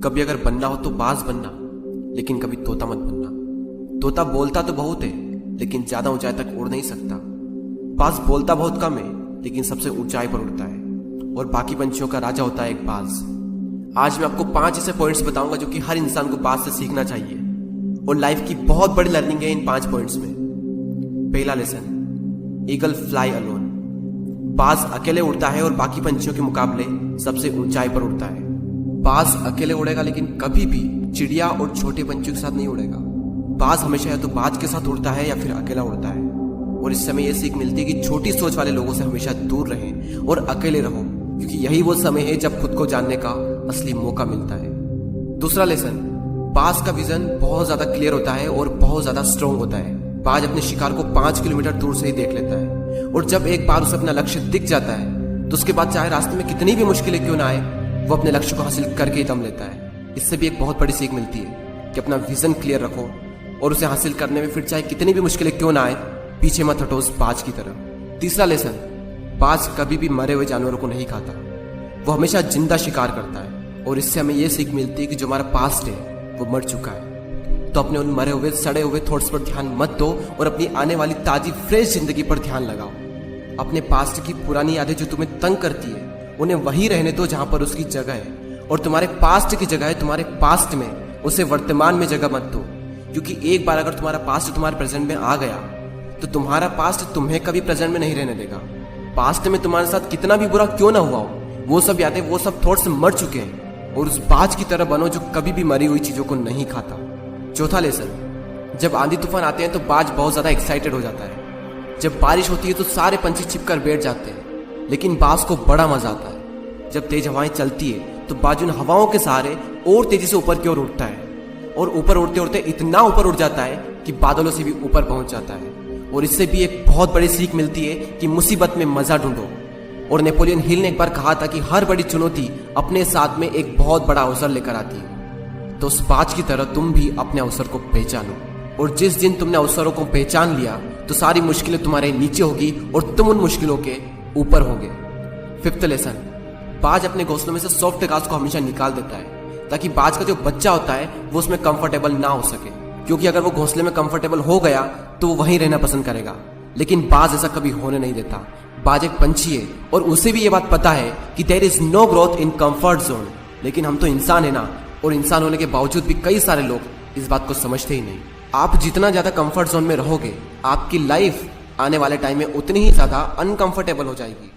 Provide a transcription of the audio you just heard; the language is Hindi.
कभी अगर बनना हो तो बाज बनना, लेकिन कभी तोता मत बनना। तोता बोलता तो बहुत है, लेकिन ज्यादा ऊंचाई तक उड़ नहीं सकता। बाज बोलता बहुत कम है, लेकिन सबसे ऊंचाई पर उड़ता है, और बाकी पंछियों का राजा होता है एक बाज। आज मैं आपको 5 ऐसे पॉइंट्स बताऊंगा जो कि हर इंसान को बाज से सीखना चाहिए, और लाइफ की बहुत बड़ी लर्निंग है इन 5 पॉइंट्स में। पहला लेसन, ईगल फ्लाई अलोन। बाज अकेले उड़ता है और बाकी पंछियों के मुकाबले सबसे ऊंचाई पर उड़ता है। बाज अकेले उड़ेगा, लेकिन कभी भी चिड़िया और छोटे पंछियों के साथ नहीं उड़ेगा। बाज हमेशा या तो बाज के साथ उड़ता है या फिर अकेला उड़ता है, और इस समय यह सीख मिलती है कि छोटी सोच वाले लोगों से हमेशा दूर रहें और अकेले रहो, क्योंकि यही वो समय है जब खुद को जानने का असली मौका मिलता है। दूसरा लेसन, बाज का विजन बहुत ज्यादा क्लियर होता है और बहुत ज्यादा स्ट्रॉन्ग होता है। बाज अपने शिकार को 5 किलोमीटर दूर से ही देख लेता है, और जब एक बार उसे अपना लक्ष्य दिख जाता है तो उसके बाद चाहे रास्ते में कितनी भी मुश्किलें क्यों ना आए, वो अपने लक्ष्य को हासिल करके ही दम लेता है। इससे भी एक बहुत बड़ी सीख मिलती है कि अपना विजन क्लियर रखो और उसे हासिल करने में फिर चाहे कितनी भी मुश्किलें क्यों ना आए, पीछे मत हटो उस बाज की तरफ। तीसरा लेसन, बाज कभी भी मरे हुए जानवरों को नहीं खाता, वो हमेशा जिंदा शिकार करता है, और इससे हमें यह सीख मिलती है कि जो हमारा पास्ट है वो मर चुका है, तो अपने उन मरे हुए सड़े हुए थॉट्स पर ध्यान मत दो और अपनी आने वाली ताजी फ्रेश जिंदगी पर ध्यान लगाओ। अपने पास्ट की पुरानी यादें जो तुम्हें तंग करती है उन्हें वहीं रहने दो जहां पर उसकी जगह है, और तुम्हारे पास्ट की जगह है तुम्हारे पास्ट में, उसे वर्तमान में जगह मत दो। क्योंकि एक बार अगर तुम्हारा पास्ट तुम्हारे प्रेजेंट में आ गया तो तुम्हारा पास्ट तुम्हें कभी प्रेजेंट में नहीं रहने देगा। पास्ट में तुम्हारे साथ कितना भी बुरा क्यों ना हुआ हो, वो सब यादें, वो सब थॉट्स मर चुके हैं, और उस बाज की तरह बनो जो कभी भी मरी हुई चीजों को नहीं खाता। चौथा लेसन, जब आंधी तूफान आते हैं तो बाज बहुत ज्यादा एक्साइटेड हो जाता है। जब बारिश होती है तो सारे पंछी छिपकर बैठ जाते हैं, लेकिन बाज को बड़ा मजा आता है। जब तेज हवाएं चलती है तो बाज उन हवाओं के सहारे और तेजी से ऊपर की ओर उठता है, और ऊपर उड़ते उड़ते इतना ऊपर उड़ जाता है कि बादलों से भी ऊपर पहुंच जाता है। और इससे भी एक बहुत बड़ी सीख मिलती है कि मुसीबत में मजा ढूंढो। और नेपोलियन हिल ने एक बार कहा था कि हर बड़ी चुनौती अपने साथ में एक बहुत बड़ा अवसर लेकर आती है। तो उस बाज की तरह तुम भी अपने अवसर को पहचानो, और जिस दिन तुमने अवसरों को पहचान लिया तो सारी मुश्किलें तुम्हारे नीचे होगी और तुम उन मुश्किलों के ऊपर होगे। फिफ्थ लेसन, बाज अपने घोंसलों में से सॉफ्ट घास को हमेशा निकाल देता है, ताकि बाज का जो बच्चा होता है वो उसमें कंफर्टेबल ना हो सके, क्योंकि अगर वो घोंसले में कंफर्टेबल हो गया तो वो वहीं रहना पसंद करेगा। लेकिन बाज ऐसा कभी होने नहीं देता। बाज एक पंछी है और उसे भी ये बात पता है कि there is no growth in comfort zone. लेकिन हम तो इंसान है ना, और इंसान होने के बावजूद भी कई सारे लोग इस बात को समझते ही नहीं। आप जितना ज्यादा कंफर्ट जोन में रहोगे, आपकी लाइफ आने वाले टाइम में उतनी ही ज्यादा अनकंफर्टेबल हो जाएगी।